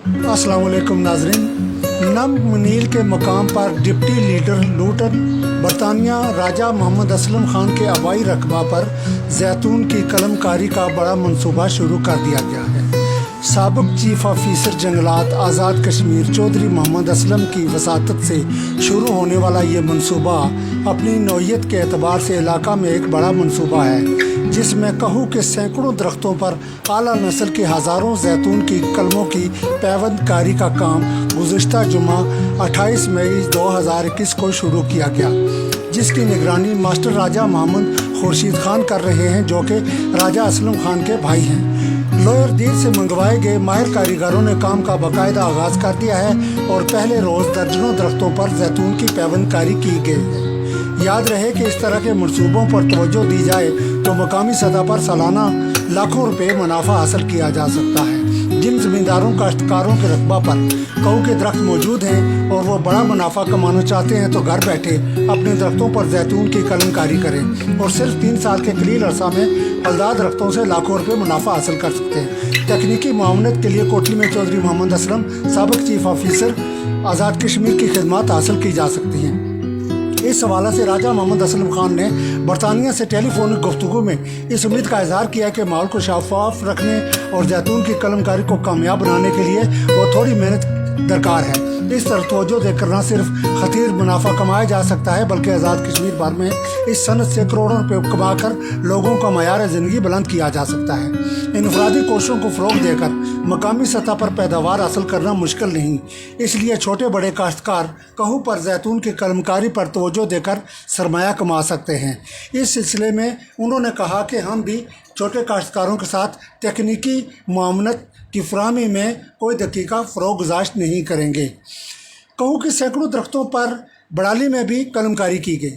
अस्सलाम वालेकुम नाजरीन। नम मनील के मकाम पर डिप्टी लीडर लूटन बरतानिया राजा मोहम्मद असलम खान के आबाई रकबा पर जैतून की कलमकारी का बड़ा मंसूबा शुरू कर दिया गया है। साबिक चीफ ऑफिसर जंगलात आज़ाद कश्मीर चौधरी मोहम्मद असलम की वसातत से शुरू होने वाला ये मंसूबा अपनी नौयत के एतबार से इलाका में एक बड़ा मंसूबा है, जिसमें कहूँ के सैकड़ों दरख्तों पर आला नस्ल के हज़ारों जैतून की कलमों की पैवंदकारी का काम गुज़िश्ता जुमा 28 मई 2021 को शुरू किया गया, जिसकी निगरानी मास्टर राजा मोहम्मद खुर्शीद खान कर रहे हैं, जो कि राजा असलम खान के भाई हैं। लोअर दीर से मंगवाए गए माहिर कारीगरों ने काम का बाकायदा आगाज़ कर दिया है और पहले रोज़ दर्जनों दरख्तों पर जैतून की पैवंदकारी की गई है। याद रहे कि इस तरह के मनसूबों पर तवज्जो दी जाए तो मकामी सतह पर सालाना लाखों रुपए मुनाफा हासिल किया जा सकता है। जिन ज़मींदारों काश्तकारों के रकबा पर कहू के दरख्त मौजूद हैं और वो बड़ा मुनाफा कमाना चाहते हैं तो घर बैठे अपने दरख्तों पर जैतून की कलमकारी करें और सिर्फ 3 साल के कलील अरसा में फलदार दरख्तों से लाखों रुपए मुनाफा हासिल कर सकते हैं। तकनीकी मामलत के लिए कोटली में चौधरी मोहम्मद असलम साबिक चीफ ऑफिसर आज़ाद कश्मीर की खिदमत हासिल की जा सकती हैं। इस हवाले से राजा मोहम्मद असलम खान ने बरतानिया से टेलीफोनिक गुफ्तगू में इस उम्मीद का इजहार किया कि माहौल को शफाफ रखने और जैतून की कलमकारी को कामयाब बनाने के लिए वो थोड़ी मेहनत दरकार है। इस तरफ तवज्जो देकर न सिर्फ खतीर मुनाफा कमाया जा सकता है, बल्कि आज़ाद कश्मीर भर में इस सनत से करोड़ों रुपये कमाकर लोगों का मयार ज़िंदगी बुलंद किया जा सकता है। इनफरादी कोशिशों को फ़रोग़ देकर मकामी सतह पर पैदावार हासिल करना मुश्किल नहीं, इसलिए छोटे बड़े काश्तकार कहू पर जैतून की कलमकारी पर तवज्जो देकर सरमाया कमा सकते हैं। इस सिलसिले में उन्होंने कहा कि हम भी छोटे काश्तकारों के साथ तकनीकी मुआवनत की फराहमी में कोई दकीका फ़रोग़ गुज़ाश्त नहीं करेंगे। कहूँ कि सैकड़ों दरख्तों पर बड़ाली में भी कलमकारी की गई।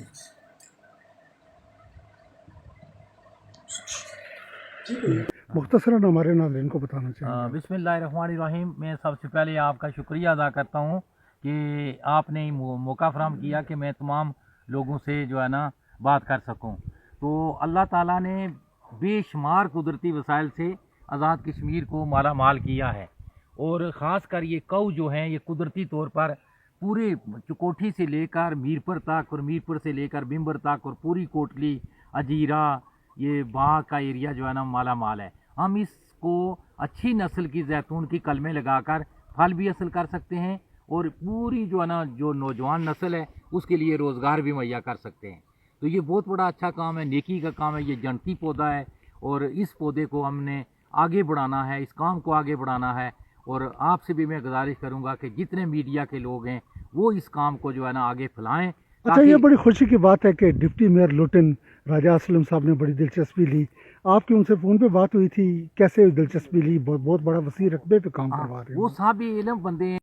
मुख्तसरन हमारे नाज़रीन को बताना चाहिए। बिस्मिल्लाहिर्रहमानिर्रहीम। मैं सबसे पहले आपका शुक्रिया अदा करता हूँ कि आपने मौका फराहम किया कि मैं तमाम लोगों से जो है ना बात कर सकूँ। तो अल्लाह ताला ने बेशुमार कुदरती वसाइल से आज़ाद कश्मीर को माला माल किया है, और ख़ास कर ये कऊ जो हैं ये कुदरती तौर पर पूरे कोठी से लेकर मीरपुर तक और मीरपुर से लेकर बिम्बर तक और पूरी कोटली अजीरा ये बाग का एरिया जो है ना माला माल है। हम इसको अच्छी नस्ल की जैतून की कलमें लगाकर फल भी हासिल कर सकते हैं और पूरी जो है ना जो नौजवान नस्ल है उसके लिए रोज़गार भी मुहैया कर सकते हैं। तो ये बहुत बड़ा अच्छा काम है, नेकी का काम है। ये जनती पौधा है और इस पौधे को हमने आगे बढ़ाना है, इस काम को आगे बढ़ाना है। और आपसे भी मैं गुजारिश करूंगा कि जितने मीडिया के लोग हैं वो इस काम को जो है ना आगे फैलाएं। अच्छा, ये बड़ी खुशी की बात है कि डिप्टी मेयर लुटन राजा असलम साहब ने बड़ी दिलचस्पी ली। आपकी उनसे फ़ोन पे बात हुई थी, कैसे दिलचस्पी ली? बहुत बड़ा वसी रकबे पे काम करवा रहे हैं। वो साहब भी इल्म बंदे हैं।